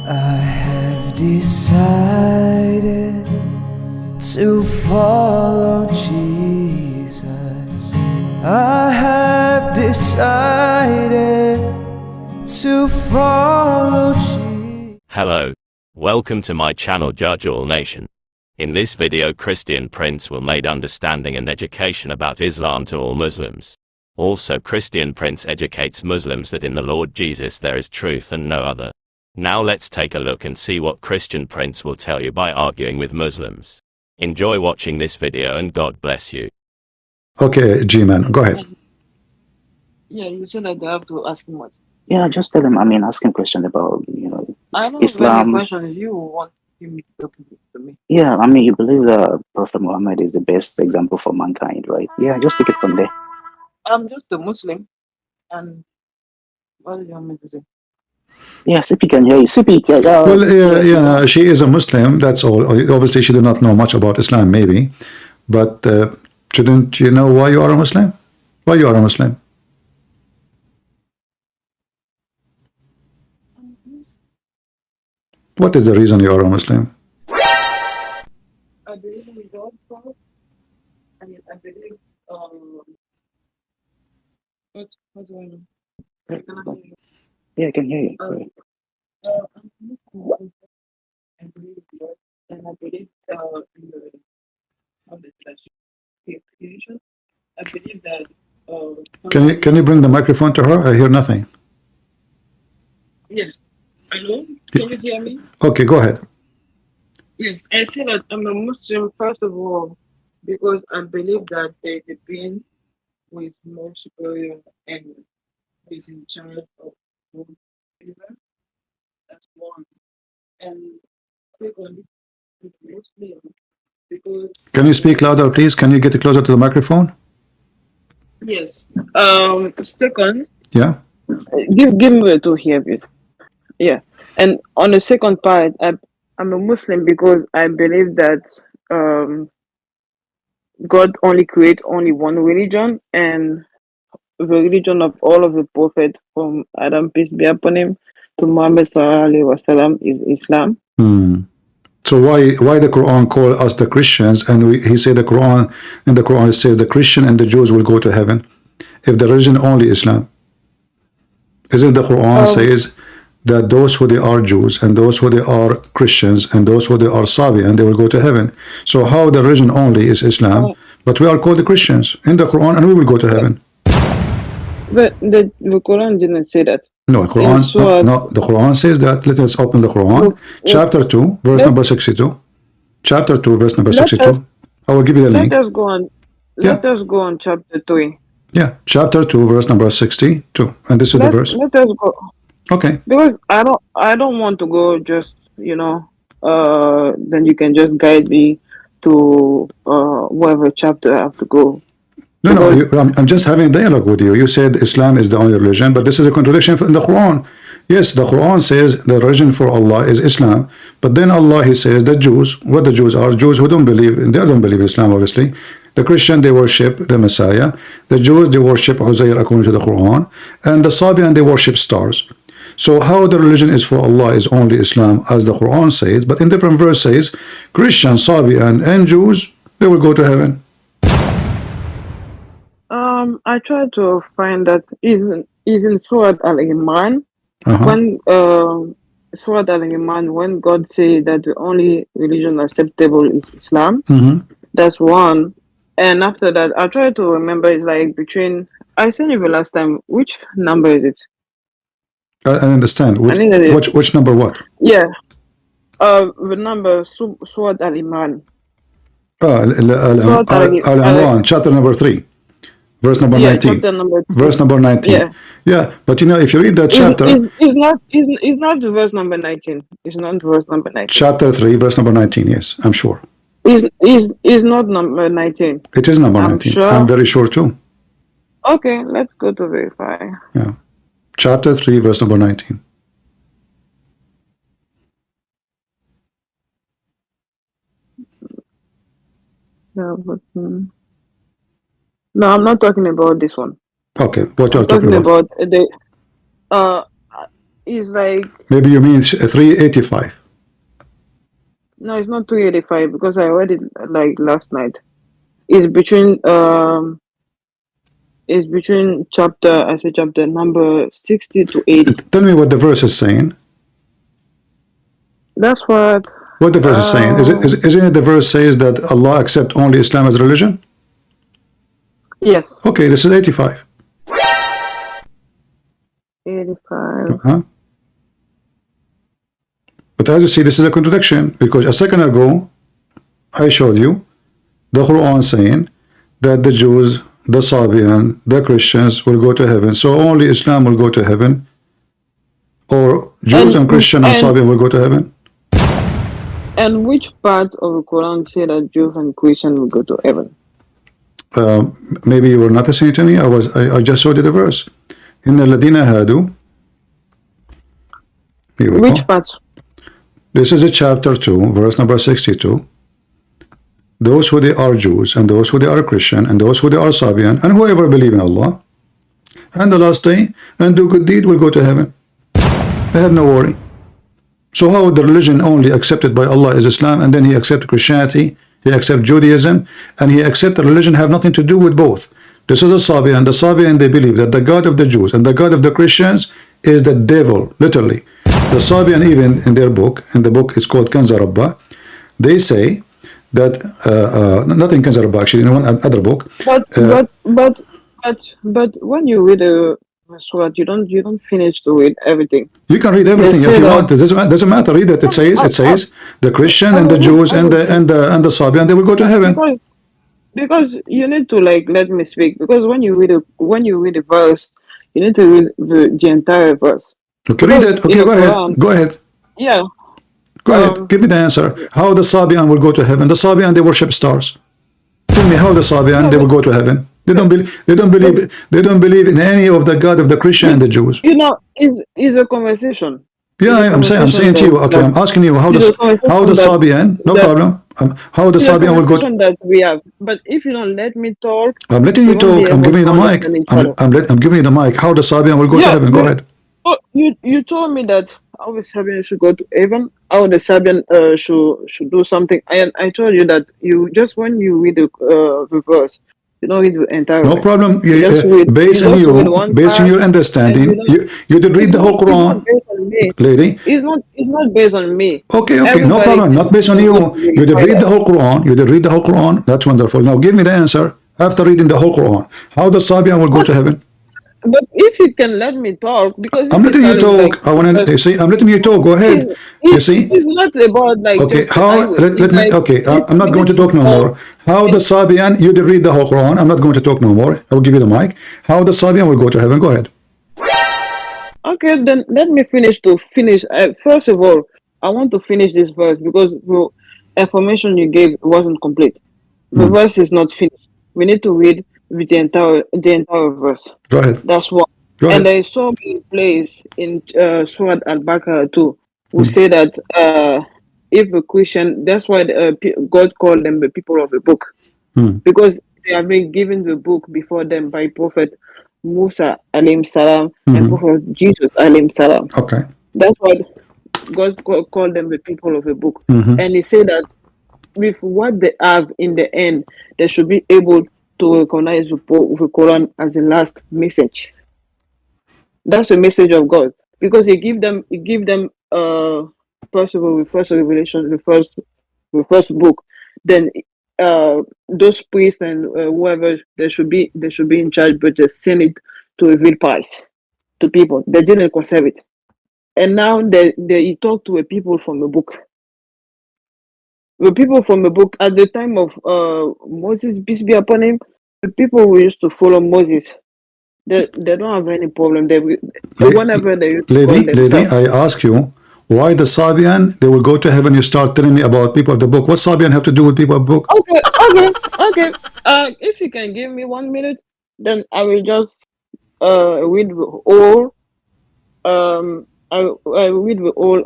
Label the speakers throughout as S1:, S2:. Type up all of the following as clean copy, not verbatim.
S1: I have decided to follow Jesus. I have decided to follow Jesus.
S2: Hello, welcome to my channel Judge All Nation. In this video, Christian Prince will make understanding and education about Islam to all Muslims. Also, Christian Prince educates Muslims that in the Lord Jesus there is truth and no other. Now let's take a look and see what Christian Prince will tell you by arguing with Muslims. Enjoy watching this video and God bless you.
S3: Okay, G-Man, go ahead.
S4: Yeah, you said that they have to ask him what?
S5: Yeah, just tell him, ask him questions about,
S4: I don't
S5: Islam.
S4: have any questions. You want him to talk to me.
S5: Yeah, you believe that Prophet Muhammad is the best example for mankind, right? Yeah, just take it from there.
S4: I'm just a Muslim. And what do you want me to say?
S5: Yeah, CP can hear you. CP,
S3: Well, she is a Muslim, that's all. Obviously, she did not know much about Islam, maybe. But shouldn't you know why you are a Muslim? Why you are a Muslim? What is the reason you are a Muslim?
S4: I believe in God, God. I mean, I believe, what's going on? Can I hear you?
S5: Yeah, I can hear you.
S4: I believe in God, and I believe in the creation. I believe that.
S3: Can you bring the microphone to her? I hear nothing.
S4: Yes. Hello? Can you hear me?
S3: Okay, go ahead.
S4: Yes, I say that I'm a Muslim first of all because I believe that there is a being who is more superior and who is in charge of the universe. That's one. And second, I'm a Muslim because.
S3: Can you speak louder, please? Can you get closer to the microphone?
S4: Yes. Second.
S3: Yeah.
S4: Give me to hear it. Yeah. And on the second part, I'm a Muslim because I believe that God only create only one religion, and the religion of all of the prophets from Adam, peace be upon him, to Muhammad sallallahu alaihi wasallam is Islam.
S3: So why the Quran call us the Christians, and he said the Quran, in the Quran it says the Christian and the Jews will go to heaven if the religion only Islam? Isn't the Quran says that those who they are Jews and those who they are Christians and those who they are Sabians, they will go to heaven? So how the religion only is Islam, but we are called the Christians in the Quran and we will go to heaven?
S4: But the Quran didn't say that.
S3: No, the Quran says that. Let us open the Quran, chapter 2, verse number 62. Chapter 2, verse number 62. I will give you the link.
S4: Let us go on. Let us go on chapter 3.
S3: Yeah, chapter 2, verse number 62. And this is the verse.
S4: Let us go.
S3: Okay.
S4: Because I don't want to go just, then you can just guide me to whatever chapter I have to go.
S3: No, I'm just having a dialogue with you. You said Islam is the only religion, but this is a contradiction in the Quran. Yes, the Quran says the religion for Allah is Islam, but then Allah, he says the Jews, what the Jews are, Jews who don't believe, they don't believe Islam, obviously. The Christian, they worship the Messiah. The Jews, they worship Uzair according to the Quran. And the Sabian, they worship stars. So how the religion is for Allah is only Islam, as the Quran says, but in different verse says, Christian, Sabian, and Jews, they will go to heaven.
S4: I tried to find that in Surah Al-Imran, when Surah Al-Imran, when God say that the only religion acceptable is Islam, that's one. And after that, I try to remember, it's like between, I sent you the last time, which number is it?
S3: I understand. Which number what?
S4: Yeah. The number, Surah Al-Imran.
S3: Al-Imran, chapter number 3. Verse number 19. Verse number 19. Yeah, but if you read that chapter,
S4: it's not verse number 19. It's not verse number 19.
S3: Chapter 3, verse number 19. Yes, I'm sure.
S4: It's not number 19.
S3: It is number 19.
S4: Sure.
S3: I'm very sure too.
S4: Okay, let's go to verify.
S3: Yeah, chapter 3, verse number 19.
S4: Yeah, but. No, I'm not talking about this one.
S3: Okay, what you're talking about?
S4: The It's like,
S3: Maybe you mean 385.
S4: no, it's not 285 because I read it like last night. It's between chapter, I say chapter number 60 to 80.
S3: Tell me what the verse is saying.
S4: That's what.
S3: What the verse is saying? Isn't it the verse says that Allah accept only Islam as religion?
S4: Yes.
S3: Okay, this is 85.
S4: 85.
S3: But as you see, this is a contradiction, because a second ago I showed you the Quran saying that the Jews, the Sabian, the Christians will go to heaven, so only Islam will go to heaven, or Jews and Christian and Sabian will go to heaven.
S4: And which part of the Quran say that Jews and Christians will go to heaven?
S3: Maybe you were not listening to me. I just showed you the verse. In the Ladina Hadu.
S4: Which part?
S3: This is a chapter 2, verse number 62. Those who they are Jews, and those who they are Christian, and those who they are Sabian, and whoever believe in Allah, and the last day, and do good deed will go to heaven. They have no worry. So how the religion only accepted by Allah is Islam, and then he accept Christianity, he accept Judaism, and he accept the religion have nothing to do with both. This is a Sabian. The Sabian, they believe that the God of the Jews and the God of the Christians is the devil, literally. The Sabian, even in their book, in the book it's called Kanza Rabba, they say that not in Kanza Rabba, actually in one other book.
S4: But when you read a surah, you don't finish to read everything.
S3: You can read everything if you want. It doesn't matter. Read it. It says the Christian and the Jews and the Sabian, they will go to heaven.
S4: Because you need to let me speak. Because when you read the verse, you need to read the entire verse.
S3: Okay, read it. Okay, go ahead. Go ahead.
S4: Yeah.
S3: Go ahead. Give me the answer. How the Sabian will go to heaven? The Sabian, they worship stars. Tell me how the Sabian they will go to heaven. They don't believe in any of the God of the Christian and the Jews.
S4: It's a conversation.
S3: Yeah, I'm saying to you. Okay, I'm asking you how the Sabian. No problem. How the Sabian will go to
S4: that we have. But if you don't let me talk,
S3: I'm letting you talk. I'm giving you the mic. I'm giving you the mic. How the Sabian will go to heaven? Go ahead.
S4: Oh, you told me that how the Sabian should go to heaven, how the Sabian should do something. I told you that you just when you read the verse, you don't read the entire.
S3: No problem. Based on your understanding, you did read the whole Quran, lady.
S4: It's not based on me.
S3: Okay, no problem. Not based on you. You did read the whole Quran. That's wonderful. Now give me the answer after reading the whole Quran. How the Sabian will go to heaven?
S4: But if you can let me talk, because
S3: I'm letting you talk. I'm letting you talk. Go ahead. You see?
S4: It's not about
S3: okay. How? Let me. Okay. I'm not going to talk no more. How the Sabian? You did read the whole Quran. I'm not going to talk no more. I will give you the mic. How the Sabian will go to heaven? Go ahead.
S4: Okay, then let me finish. First of all, I want to finish this verse because the information you gave wasn't complete. The verse is not finished. We need to read with the entire verse.
S3: Go ahead.
S4: That's one. And I saw in place in Surah Al-Baqarah too, who say that if a Christian, that's why God called them the people of the book, because they have been given the book before them by Prophet Musa alayhi salam and Prophet Jesus alayhi salam.
S3: Okay.
S4: That's why God called them the people of the book, and He said that with what they have in the end, they should be able to recognize the Quran as the last message. That's the message of God, because He give them first of all the first revelation, the first book. Then those priests and whoever they should be in charge, but they send it to reveal price to people. They didn't conserve it, and now he talked to a people from the book. The people from the book at the time of Moses, peace be upon him, the people who used to follow Moses, they don't have any problem. Whenever they
S3: lady, I ask you, why the Sabian they will go to heaven? You start telling me about people of the book. What Sabian have to do with people of the book?
S4: Okay. If you can give me 1 minute, then I will just read all. I read the all.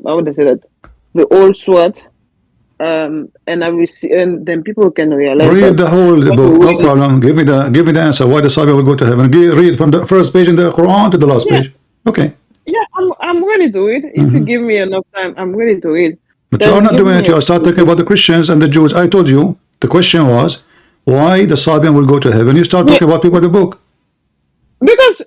S4: How would I say that? The all sword. And I will see, and then people can realize.
S3: Read the whole book, no problem. Give me the answer. Why the Sabian will go to heaven? Read from the first page in the Quran to the last page. Okay.
S4: Yeah, I'm ready to read. If you give me enough time, I'm ready to read.
S3: But you are
S4: Then
S3: not
S4: give
S3: doing
S4: me
S3: it. You are start talking about the Christians and the Jews. I told you the question was why the Sabian will go to heaven. You start
S4: Yeah,
S3: talking about people in the book.
S4: because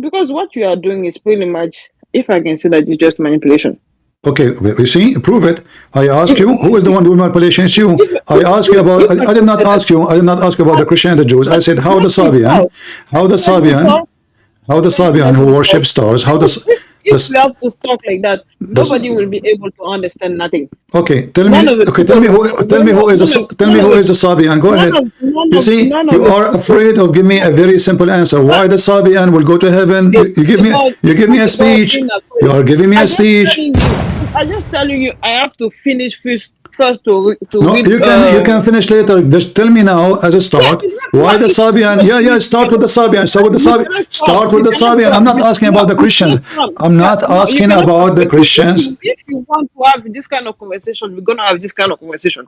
S4: because what you are doing is pretty much, if I can say that, it's just manipulation.
S3: Okay, you see, prove it. I ask
S4: If
S3: you, who is the one doing manipulation? It's you.
S4: if
S3: I ask you about.
S4: if I
S3: I did
S4: can
S3: not
S4: say that,
S3: ask you. I did not ask you about the Christian and the Jews. I said how the
S4: let me
S3: Sabian,
S4: talk.
S3: how the
S4: Let me
S3: Sabian,
S4: talk.
S3: how the
S4: Can you
S3: Sabian
S4: let
S3: who
S4: me talk?
S3: worship stars. How
S4: Because
S3: does
S4: if
S3: this
S4: we have to talk like that,
S3: this?
S4: nobody will be able to understand nothing.
S3: Okay, tell me.
S4: None of the
S3: Okay, tell
S4: people
S3: me who. Tell me
S4: none of
S3: who is
S4: none of
S3: the. Tell me
S4: none of
S3: who
S4: the
S3: is the Sabian. Go ahead. You see,
S4: none of
S3: you
S4: the
S3: are
S4: people.
S3: afraid of giving me a very simple answer. Why the Sabian will go to heaven?
S4: It's
S3: You give me. You give me
S4: not
S3: a
S4: about
S3: speech.
S4: being
S3: You
S4: afraid.
S3: are giving me
S4: I
S3: a
S4: just
S3: speech.
S4: telling you. I just telling you. I have to finish first to
S3: No,
S4: read.
S3: you can finish later. Just tell me now as a
S4: Yeah,
S3: start
S4: it's not
S3: why
S4: about
S3: the
S4: it.
S3: Sabian.
S4: Wait,
S3: Yeah, yeah.
S4: wait,
S3: Start
S4: wait.
S3: with the Sabian. Start with the
S4: You
S3: Sabian.
S4: cannot come.
S3: Start with
S4: You
S3: the
S4: cannot
S3: Sabian. I'm
S4: come.
S3: not asking about the
S4: You
S3: Christians.
S4: cannot come.
S3: I'm
S4: Yeah,
S3: not
S4: no, you
S3: asking
S4: cannot come.
S3: about the Christians.
S4: If you want to have this kind of conversation, we're gonna have this kind of conversation.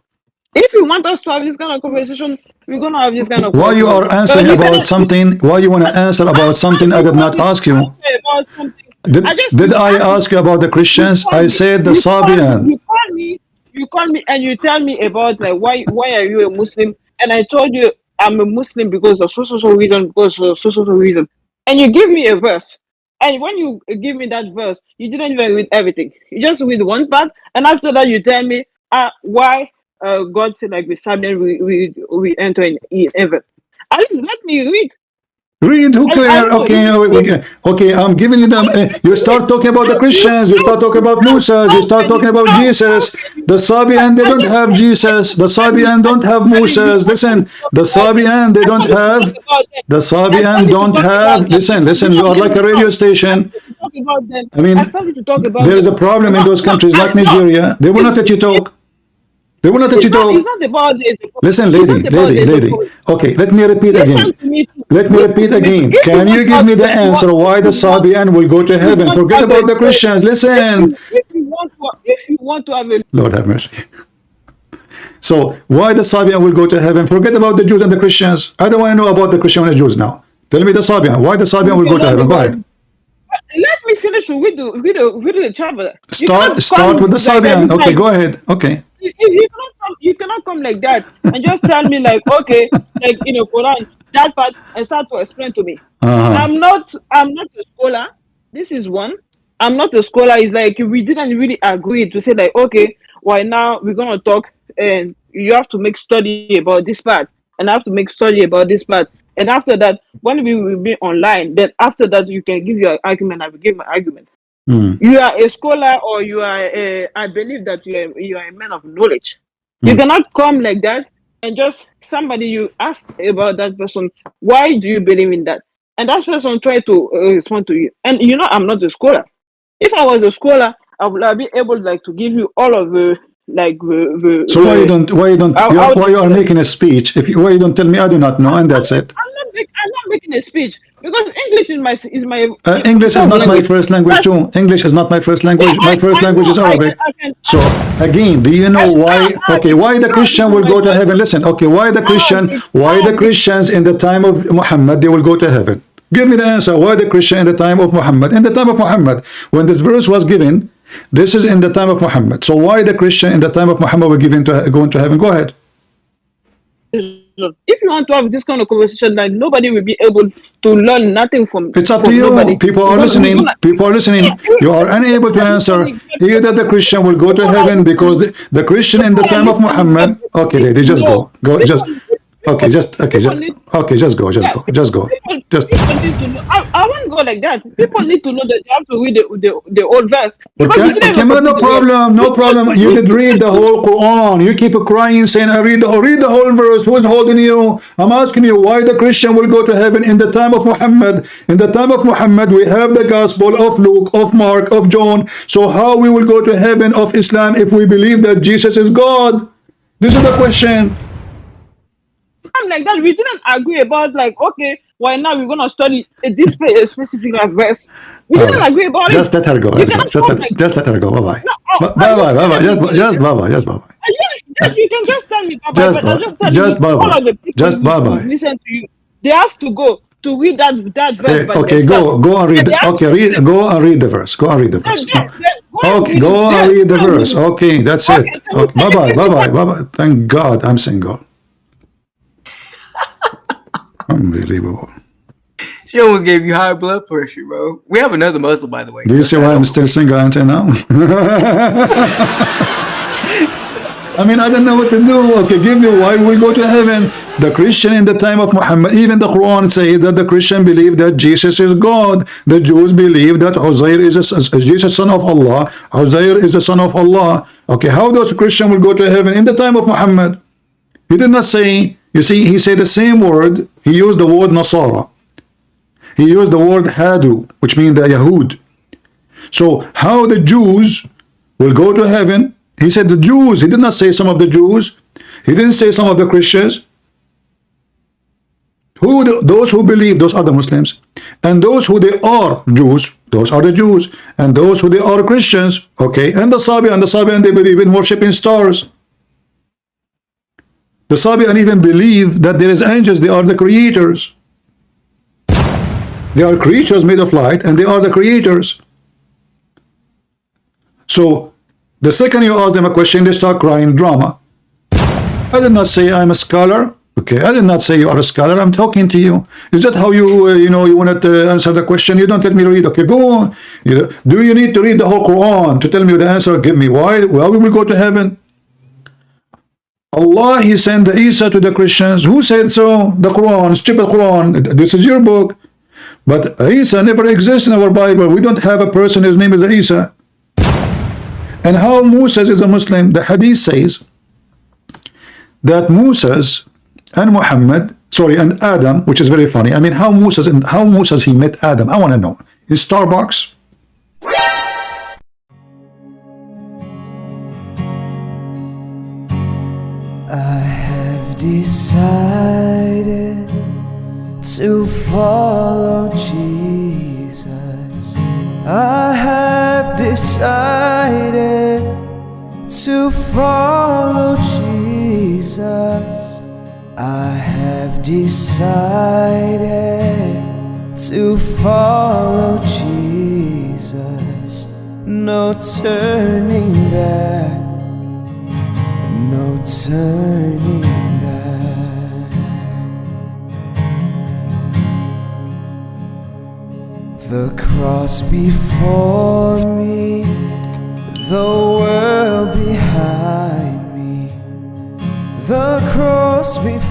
S4: If you want us to have this kind of conversation, we're gonna have this kind of
S3: Why you
S4: conversation.
S3: are
S4: But
S3: answering
S4: you
S3: about
S4: cannot.
S3: something? Why you want to answer about
S4: I
S3: something I
S4: just
S3: did not
S4: wanted to
S3: ask you?
S4: answer about something. I just
S3: Did
S4: you
S3: I
S4: asked me.
S3: ask you about the
S4: You
S3: Christians?
S4: call
S3: I
S4: me.
S3: said the
S4: You call me.
S3: Sabian.
S4: You call me, and you tell me about like why are you a Muslim? And I told you I'm a Muslim because of so reason, because of so reason. And you give me a verse. And when you give me that verse, you didn't even read everything. You just read one part, and after that you tell me why God said like with Sabian we enter in heaven. At least let me read.
S3: Read who
S4: I
S3: care?
S4: know
S3: Okay, okay. I'm giving you them. You start talking about the Christians. You start talking about Musa. You start talking about Jesus. The Sabian they
S4: I
S3: don't
S4: just
S3: have Jesus. The Sabian don't have Musa. Listen, the Sabian they
S4: I
S3: don't
S4: started to talk
S3: have.
S4: about them.
S3: The
S4: I
S3: Sabian
S4: started to
S3: don't
S4: talk about
S3: have.
S4: them.
S3: Listen,
S4: You
S3: listen. You
S4: know,
S3: are
S4: let
S3: like
S4: me
S3: a radio
S4: talk. I
S3: station.
S4: started to talk about them.
S3: I
S4: I
S3: mean,
S4: started to talk about
S3: there is
S4: them.
S3: a problem in
S4: No,
S3: those
S4: no,
S3: countries like
S4: no.
S3: Nigeria. They will not let you talk. They will not let you
S4: It's
S3: talk.
S4: not about there's a problem.
S3: Listen,
S4: It's
S3: lady,
S4: not about
S3: lady,
S4: there's a
S3: lady.
S4: problem.
S3: Okay, let me repeat
S4: Listen
S3: again.
S4: to me too.
S3: Let me
S4: Listen
S3: repeat
S4: to me too.
S3: again. Can you give me the answer why the Sabian will go to
S4: if you
S3: heaven?
S4: want to
S3: Forget
S4: have
S3: about the Christians. Listen.
S4: if you want to have a
S3: Lord have mercy. So, why the Sabian will go to heaven? Forget about the Jews and the Christians. I don't want to know about the Christians and the Jews now. Tell me the Sabian. Why the Sabian
S4: you
S3: will go to
S4: cannot
S3: heaven? Go
S4: because
S3: ahead.
S4: let me finish with the traveler. You cannot
S3: Start
S4: come
S3: with the
S4: like that.
S3: Sabian.
S4: It's
S3: Okay,
S4: like
S3: go ahead. Okay.
S4: you cannot come like that and just tell me like okay like in the Quran that part and start to explain to me.
S3: Uh-huh.
S4: I'm not a scholar. This is one. I'm not a scholar. It's like we didn't really agree to say like okay why now we're gonna talk and you have to make study about this part and I have to make study about this part and after that when we will be online then after that you can give your argument. I will give my argument.
S3: Mm,
S4: You are a scholar or you are I believe that you are a man of knowledge. You
S3: mm.
S4: cannot come like that and just somebody you ask about that person, why do you believe in that? And that person try to respond to you. And you know I'm not a scholar. If I was a scholar, I would have been able like to give you all of the like
S3: So why you don't,
S4: how
S3: why
S4: they
S3: you
S4: say
S3: are
S4: that.
S3: making a speech? Why you don't tell me I do not know, and that's it.
S4: I'm not making a speech because English is my
S3: English is
S4: first
S3: not my
S4: language.
S3: first language
S4: That's
S3: too. English is not my first
S4: yeah,
S3: language. My first
S4: I
S3: language
S4: know
S3: is Arabic. So again, do you know why? Okay, why the
S4: not
S3: Christian
S4: even
S3: will
S4: my
S3: go to
S4: first
S3: heaven? Listen, okay,
S4: Arabic,
S3: why the
S4: Arabic.
S3: Christians in the time of Muhammad they will go to heaven? Give me the answer. Why the Christian in the time of Muhammad? In the time of Muhammad, when this verse was given, this is in the time of Muhammad. So why the Christian in the time of Muhammad will go into heaven? Go ahead.
S4: If you want to have this kind of conversation, like nobody will be able to learn nothing
S3: It's up to
S4: from
S3: you.
S4: nobody
S3: People are
S4: because we're
S3: listening.
S4: gonna.
S3: People are listening. You are unable to answer. Either the Christian will go to heaven because the Christian in the
S4: People are
S3: time of
S4: listening, but
S3: Muhammad.
S4: people
S3: Okay,
S4: need
S3: they
S4: to
S3: just
S4: know.
S3: go. Go. Just
S4: People,
S3: okay. Just okay.
S4: people
S3: Just
S4: need.
S3: okay. Just go. Just
S4: Yeah,
S3: go. Just go. Just
S4: people need to know. I won't go like that. People need to know that they have to read the old verse because you
S3: okay.
S4: didn't
S3: Okay,
S4: even
S3: man,
S4: complete
S3: no
S4: the verse.
S3: problem. No problem. You did read the whole Quran. You keep crying, saying, "I read the whole verse." Who's holding you? I'm asking you why the Christian will go to heaven in the time of Muhammad. In the time of Muhammad, we have the Gospel of Luke, of Mark, of John. So how we will go to heaven of Islam if we believe that Jesus is God? This is the question.
S4: I'm like that. We didn't agree about like okay, why now we're gonna study a specific verse. We
S3: All
S4: didn't
S3: right.
S4: agree about it.
S3: Just let her go.
S4: You
S3: Let's go.
S4: cannot come like
S3: Just let her go. Bye bye.
S4: no.
S3: Bye bye. Bye bye.
S4: Let me go like
S3: Just
S4: that.
S3: bye bye. Just bye bye.
S4: You can just tell me bye bye,
S3: Just
S4: but I'm
S3: bye.
S4: just telling you,
S3: Just bye
S4: all
S3: bye.
S4: of the people
S3: Just
S4: need
S3: bye
S4: to
S3: bye.
S4: listen to you. They have to go. to read that verse by
S3: Okay,
S4: themselves.
S3: go and read. Okay, go and read the verse. Go and read the verse. Okay, go and read the verse. Okay, that's it. Okay, bye-bye. Thank God I'm single. Unbelievable.
S6: She almost gave you high blood pressure, bro. We have another Muslim, by the way.
S3: Do you see why I'm still single until now? I mean, I don't know what to do. Okay, give me why we go to heaven. The Christian in the time of Muhammad, even the Quran say that the Christian believe that Jesus is God. The Jews believe that Uzair is Jesus, son of Allah. Uzair is the son of Allah. Okay, how does Christian will go to heaven in the time of Muhammad? He did not say. You see, he said the same word. He used the word Nasara. He used the word Hadu, which means the Yahud. So how the Jews will go to heaven? He said the Jews. He did not say some of the Jews. He didn't say some of the Christians. Those who believe, those are the Muslims. And those who they are Jews, those are the Jews. And those who they are Christians, okay. And the Sabian, they believe in worshiping stars. The Sabian even believe that there is angels. They are the creators. They are creatures made of light, and they are the creators. So the second you ask them a question, they start crying drama. I did not say I'm a scholar. Okay, I did not say you are a scholar. I'm talking to you. Is that how you, you want to answer the question? You don't let me read. Okay, go on. Do you need to read the whole Quran to tell me the answer? Give me why? Well, we will go to heaven. Allah, He sent Isa to the Christians. Who said so? The Quran, stupid Quran. This is your book. But Isa never exists in our Bible. We don't have a person whose name is Isa. And how Moses is a Muslim? The Hadith says that Moses and Muhammad, and Adam, which is very funny. I mean, how Moses he met Adam? I want to know. In Starbucks?
S1: I have decided to follow Jesus. I have decided to follow Jesus. I have decided to follow Jesus. No turning back. No turning back. The cross before me, the world behind me. The cross before